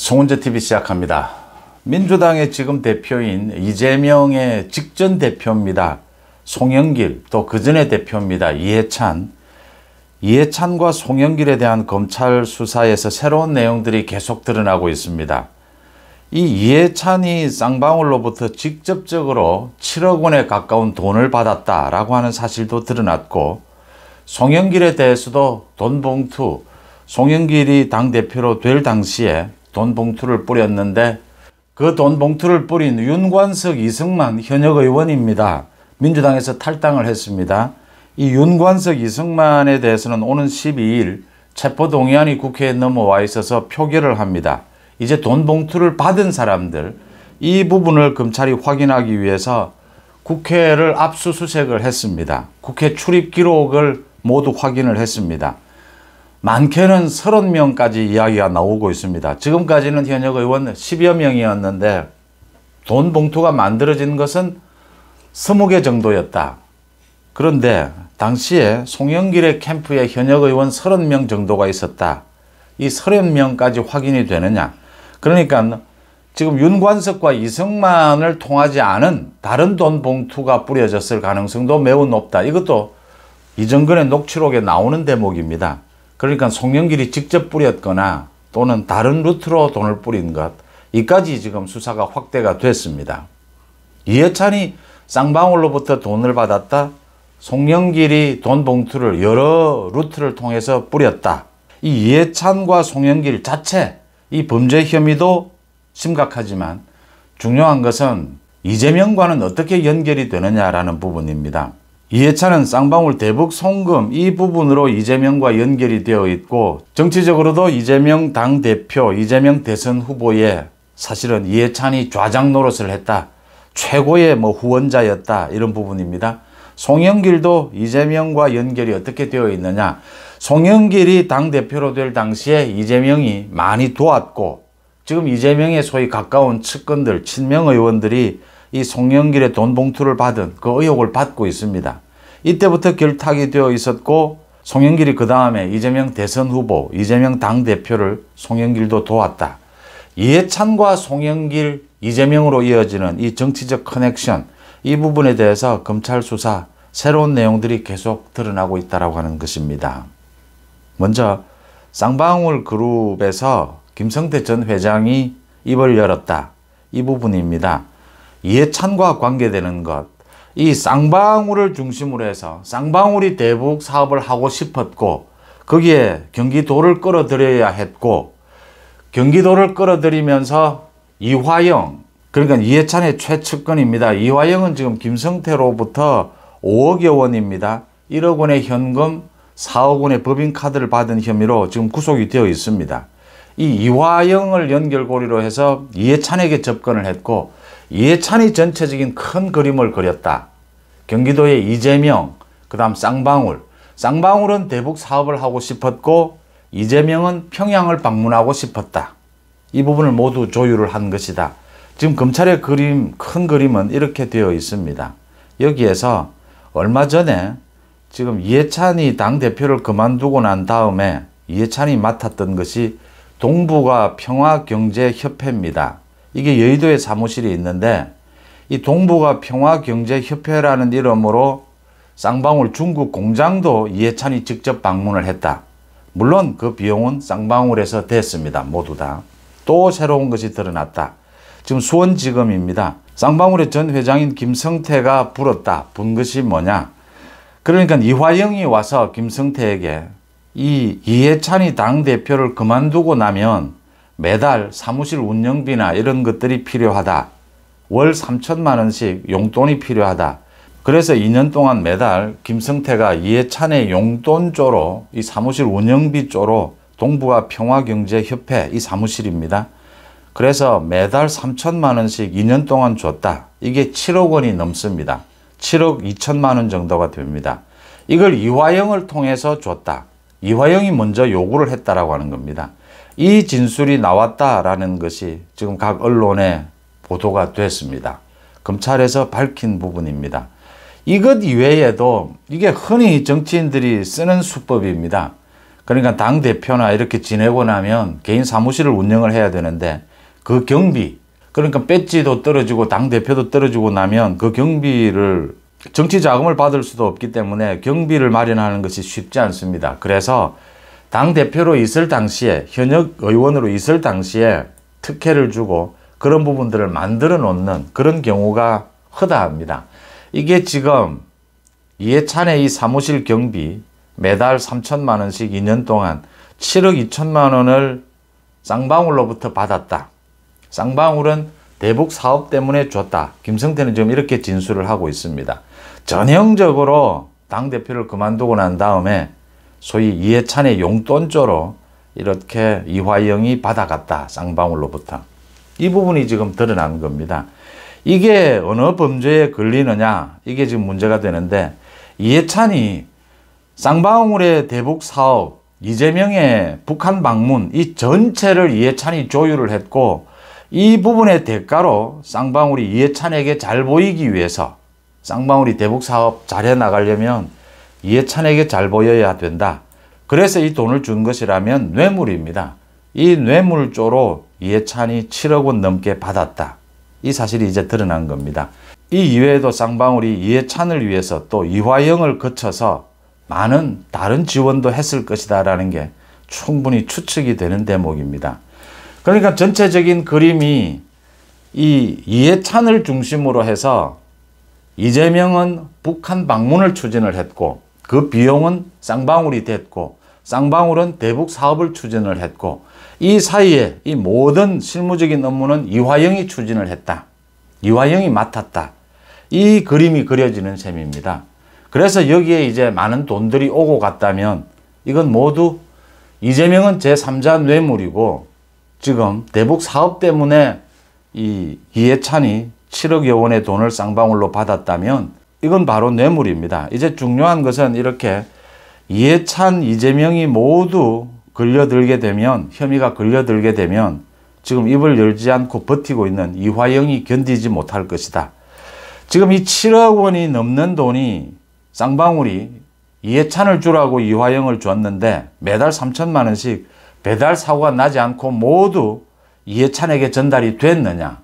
송은재 TV 시작합니다. 민주당의 지금 대표인 이재명의 직전 대표입니다. 송영길, 또 그전의 대표입니다. 이해찬과 송영길에 대한 검찰 수사에서 새로운 내용들이 계속 드러나고 있습니다. 이 이해찬이 쌍방울로부터 직접적으로 7억 원에 가까운 돈을 받았다라고 하는 사실도 드러났고, 송영길에 대해서도 돈 봉투, 송영길이 당대표로 될 당시에 돈 봉투를 뿌렸는데 그 돈 봉투를 뿌린 윤관석, 이승만 현역 의원입니다. 민주당에서 탈당을 했습니다. 이 윤관석, 이승만에 대해서는 오는 12일 체포동의안이 국회에 넘어와 있어서 표결을 합니다. 이제 돈 봉투를 받은 사람들, 이 부분을 검찰이 확인하기 위해서 국회를 압수수색을 했습니다. 국회 출입 기록을 모두 확인을 했습니다. 많게는 30명까지 이야기가 나오고 있습니다. 지금까지는 현역 의원 10여 명이었는데 돈 봉투가 만들어진 것은 20개 정도였다. 그런데 당시에 송영길의 캠프에 현역 의원 30명 정도가 있었다. 이 30명까지 확인이 되느냐? 그러니까 지금 윤관석과 이승만을 통하지 않은 다른 돈 봉투가 뿌려졌을 가능성도 매우 높다. 이것도 이정근의 녹취록에 나오는 대목입니다. 그러니까 송영길이 직접 뿌렸거나 또는 다른 루트로 돈을 뿌린 것, 이까지 지금 수사가 확대가 됐습니다. 이해찬이 쌍방울로부터 돈을 받았다. 송영길이 돈 봉투를 여러 루트를 통해서 뿌렸다. 이 이해찬과 송영길 자체 이 범죄 혐의도 심각하지만 중요한 것은 이재명과는 어떻게 연결이 되느냐라는 부분입니다. 이해찬은 쌍방울 대북 송금 이 부분으로 이재명과 연결이 되어 있고, 정치적으로도 이재명 당대표, 이재명 대선 후보에 사실은 이해찬이 좌장 노릇을 했다. 최고의 후원자였다. 이런 부분입니다. 송영길도 이재명과 연결이 어떻게 되어 있느냐. 송영길이 당대표로 될 당시에 이재명이 많이 도왔고, 지금 이재명의 소위 가까운 측근들, 친명 의원들이 이 송영길의 돈 봉투를 받은 그 의혹을 받고 있습니다. 이때부터 결탁이 되어 있었고, 송영길이 그 다음에 이재명 대선 후보, 이재명 당대표를 송영길도 도왔다. 이해찬과 송영길, 이재명으로 이어지는 이 정치적 커넥션, 이 부분에 대해서 검찰 수사, 새로운 내용들이 계속 드러나고 있다고 하는 것입니다. 먼저 쌍방울 그룹에서 김성태 전 회장이 입을 열었다. 이 부분입니다. 이해찬과 관계되는 것, 이 쌍방울을 중심으로 해서 쌍방울이 대북 사업을 하고 싶었고, 거기에 경기도를 끌어들여야 했고, 경기도를 끌어들이면서 이화영, 그러니까 이해찬의 최측근입니다. 이화영은 지금 김성태로부터 5억여 원입니다. 1억 원의 현금, 4억 원의 법인카드를 받은 혐의로 지금 구속이 되어 있습니다. 이 이화영을 연결고리로 해서 이해찬에게 접근을 했고, 이해찬이 전체적인 큰 그림을 그렸다. 경기도의 이재명, 그 다음 쌍방울. 쌍방울은 대북 사업을 하고 싶었고, 이재명은 평양을 방문하고 싶었다. 이 부분을 모두 조율을 한 것이다. 지금 검찰의 큰 그림은 이렇게 되어 있습니다. 여기에서 얼마 전에 지금 이해찬이 당대표를 그만두고 난 다음에 이해찬이 맡았던 것이 동북아 평화경제협회입니다. 이게 여의도에 사무실이 있는데, 이 동북아 평화경제협회라는 이름으로 쌍방울 중국 공장도 이해찬이 직접 방문을 했다. 물론 그 비용은 쌍방울에서 됐습니다. 모두 다. 또 새로운 것이 드러났다. 지금 수원지검입니다. 쌍방울의 전 회장인 김성태가 분 것이 뭐냐. 그러니까 이화영이 와서 김성태에게 이 이해찬이 당대표를 그만두고 나면 매달 사무실 운영비나 이런 것들이 필요하다. 월 3천만 원씩 용돈이 필요하다. 그래서 2년 동안 매달 김성태가 이해찬의 용돈조로 이 사무실 운영비 조로 동북아 평화경제협회 이 사무실입니다. 그래서 매달 3천만 원씩 2년 동안 줬다. 이게 7억 원이 넘습니다. 7억 2천만 원 정도가 됩니다. 이걸 이화영을 통해서 줬다. 이화영이 먼저 요구를 했다라고 하는 겁니다. 이 진술이 나왔다라는 것이 지금 각 언론에 보도가 됐습니다. 검찰에서 밝힌 부분입니다. 이것 이외에도 이게 흔히 정치인들이 쓰는 수법입니다. 그러니까 당대표나 이렇게 지내고 나면 개인 사무실을 운영을 해야 되는데 그 경비, 그러니까 배지도 떨어지고 당대표도 떨어지고 나면 그 경비를 정치 자금을 받을 수도 없기 때문에 경비를 마련하는 것이 쉽지 않습니다. 그래서 당대표로 있을 당시에, 현역 의원으로 있을 당시에 특혜를 주고 그런 부분들을 만들어 놓는 그런 경우가 허다합니다. 이게 지금 이해찬의 이 사무실 경비 매달 3천만 원씩 2년 동안 7억 2천만 원을 쌍방울로부터 받았다. 쌍방울은 대북 사업 때문에 줬다. 김성태는 지금 이렇게 진술을 하고 있습니다. 전형적으로 당대표를 그만두고 난 다음에 소위 이해찬의 용돈조로 이렇게 이화영이 받아갔다. 쌍방울로부터. 이 부분이 지금 드러난 겁니다. 이게 어느 범죄에 걸리느냐, 이게 지금 문제가 되는데, 이해찬이 쌍방울의 대북 사업, 이재명의 북한 방문, 이 전체를 이해찬이 조율을 했고, 이 부분의 대가로 쌍방울이 이해찬에게 잘 보이기 위해서, 쌍방울이 대북 사업 잘해 나가려면 이해찬에게 잘 보여야 된다. 그래서 이 돈을 준 것이라면 뇌물입니다. 이 뇌물조로 이해찬이 7억 원 넘게 받았다. 이 사실이 이제 드러난 겁니다. 이 이외에도 쌍방울이 이해찬을 위해서 또 이화영을 거쳐서 많은 다른 지원도 했을 것이다 라는 게 충분히 추측이 되는 대목입니다. 그러니까 전체적인 그림이 이 이해찬을 중심으로 해서 이재명은 북한 방문을 추진을 했고 그 비용은 쌍방울이 됐고 쌍방울은 대북 사업을 추진을 했고 이 사이에 이 모든 실무적인 업무는 이화영이 추진을 했다. 이화영이 맡았다. 이 그림이 그려지는 셈입니다. 그래서 여기에 이제 많은 돈들이 오고 갔다면 이건 모두 이재명은 제3자 뇌물이고 지금 대북 사업 때문에 이 이해찬이 7억여 원의 돈을 쌍방울로 받았다면 이건 바로 뇌물입니다. 이제 중요한 것은 이렇게 이해찬, 이재명이 모두 걸려들게 되면, 혐의가 걸려들게 되면 지금 입을 열지 않고 버티고 있는 이화영이 견디지 못할 것이다. 지금 이 7억 원이 넘는 돈이 쌍방울이 이해찬을 주라고 이화영을 줬는데 매달 3천만 원씩 배달 사고가 나지 않고 모두 이해찬에게 전달이 됐느냐.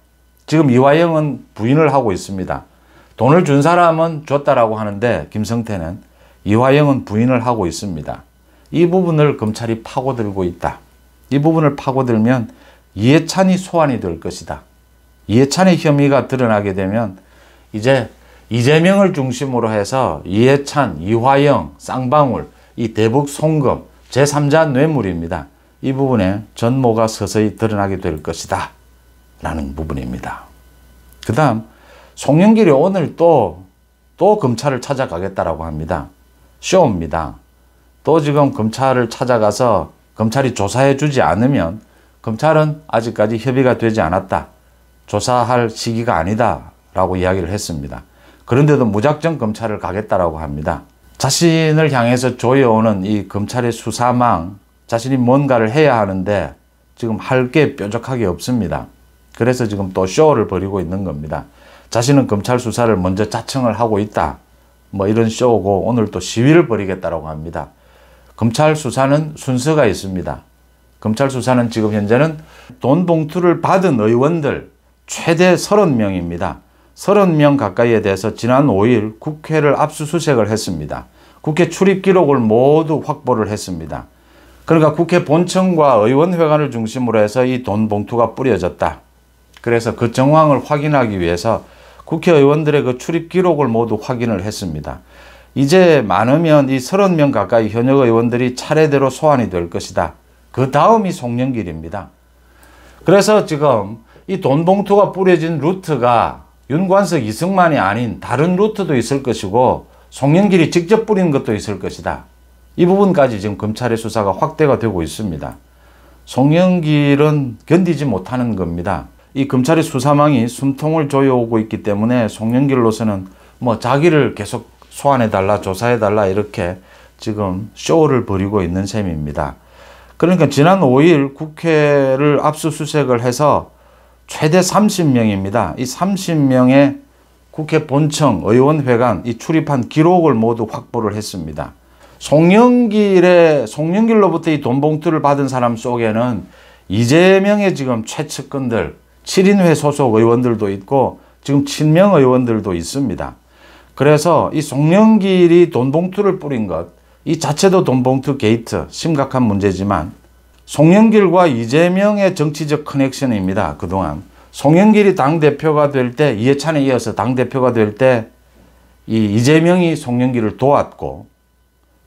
지금 이화영은 부인을 하고 있습니다. 돈을 준 사람은 줬다라고 하는데 김성태는 이화영은 부인을 하고 있습니다. 이 부분을 검찰이 파고들고 있다. 이 부분을 파고들면 이해찬이 소환이 될 것이다. 이해찬의 혐의가 드러나게 되면 이제 이재명을 중심으로 해서 이해찬, 이화영, 쌍방울, 이 대북 송금, 제3자 뇌물입니다. 이 부분에 전모가 서서히 드러나게 될 것이다. 라는 부분입니다. 그 다음 송영길이 오늘 또 검찰을 찾아가겠다라고 합니다. 쇼입니다. 또 지금 검찰을 찾아가서 검찰이 조사해 주지 않으면 검찰은 아직까지 협의가 되지 않았다. 조사할 시기가 아니다. 라고 이야기를 했습니다. 그런데도 무작정 검찰을 가겠다라고 합니다. 자신을 향해서 조여오는 이 검찰의 수사망, 자신이 뭔가를 해야 하는데 지금 할 게 뾰족하게 없습니다. 그래서 지금 또 쇼를 벌이고 있는 겁니다. 자신은 검찰 수사를 먼저 자청을 하고 있다. 뭐 이런 쇼고 오늘 또 시위를 벌이겠다라고 합니다. 검찰 수사는 순서가 있습니다. 검찰 수사는 지금 현재는 돈 봉투를 받은 의원들 최대 30명입니다. 30명 가까이에 대해서 지난 5일 국회를 압수수색을 했습니다. 국회 출입 기록을 모두 확보를 했습니다. 그러니까 국회 본청과 의원회관을 중심으로 해서 이 돈 봉투가 뿌려졌다. 그래서 그 정황을 확인하기 위해서 국회의원들의 그 출입 기록을 모두 확인을 했습니다. 이제 많으면 이 30명 가까이 현역 의원들이 차례대로 소환이 될 것이다. 그 다음이 송영길입니다. 그래서 지금 이 돈 봉투가 뿌려진 루트가 윤관석, 이승만이 아닌 다른 루트도 있을 것이고 송영길이 직접 뿌린 것도 있을 것이다. 이 부분까지 지금 검찰의 수사가 확대가 되고 있습니다. 송영길은 견디지 못하는 겁니다. 이 검찰의 수사망이 숨통을 조여오고 있기 때문에 송영길로서는 뭐 자기를 계속 소환해달라, 조사해달라 이렇게 지금 쇼를 벌이고 있는 셈입니다. 그러니까 지난 5일 국회를 압수수색을 해서 최대 30명입니다. 이 30명의 국회 본청, 의원회관 이 출입한 기록을 모두 확보를 했습니다. 송영길로부터 이 돈 봉투를 받은 사람 속에는 이재명의 지금 최측근들, 7인회 소속 의원들도 있고 지금 친명 의원들도 있습니다. 그래서 이 송영길이 돈 봉투를 뿌린 것, 이 자체도 돈 봉투 게이트 심각한 문제지만 송영길과 이재명의 정치적 커넥션입니다. 그동안 송영길이 당대표가 될 때, 이해찬에 이어서 당대표가 될 때 이재명이 송영길을 도왔고,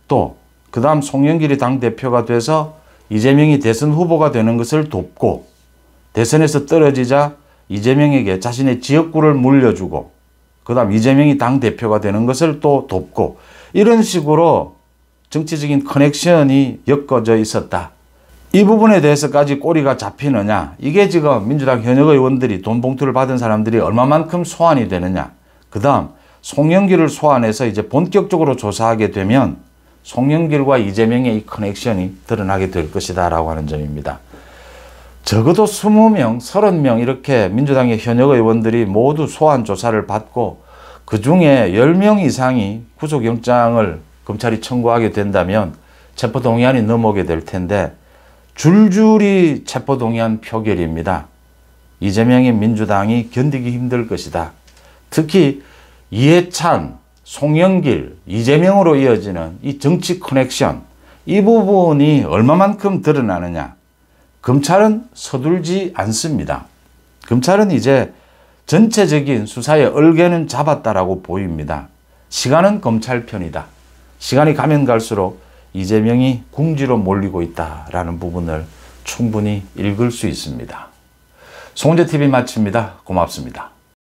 또 그 다음 송영길이 당대표가 돼서 이재명이 대선 후보가 되는 것을 돕고, 대선에서 떨어지자 이재명에게 자신의 지역구를 물려주고, 그 다음 이재명이 당대표가 되는 것을 또 돕고, 이런 식으로 정치적인 커넥션이 엮어져 있었다. 이 부분에 대해서까지 꼬리가 잡히느냐, 이게 지금 민주당 현역 의원들이 돈 봉투를 받은 사람들이 얼마만큼 소환이 되느냐, 그 다음 송영길을 소환해서 이제 본격적으로 조사하게 되면 송영길과 이재명의 이 커넥션이 드러나게 될 것이다 라고 하는 점입니다. 적어도 20명, 30명 이렇게 민주당의 현역 의원들이 모두 소환 조사를 받고 그 중에 10명 이상이 구속영장을 검찰이 청구하게 된다면 체포동의안이 넘어오게 될 텐데 줄줄이 체포동의안 표결입니다. 이재명의 민주당이 견디기 힘들 것이다. 특히 이해찬, 송영길, 이재명으로 이어지는 이 정치 커넥션, 이 부분이 얼마만큼 드러나느냐. 검찰은 서둘지 않습니다. 검찰은 이제 전체적인 수사의 얼개는 잡았다라고 보입니다. 시간은 검찰 편이다. 시간이 가면 갈수록 이재명이 궁지로 몰리고 있다라는 부분을 충분히 읽을 수 있습니다. 송재TV 마칩니다. 고맙습니다.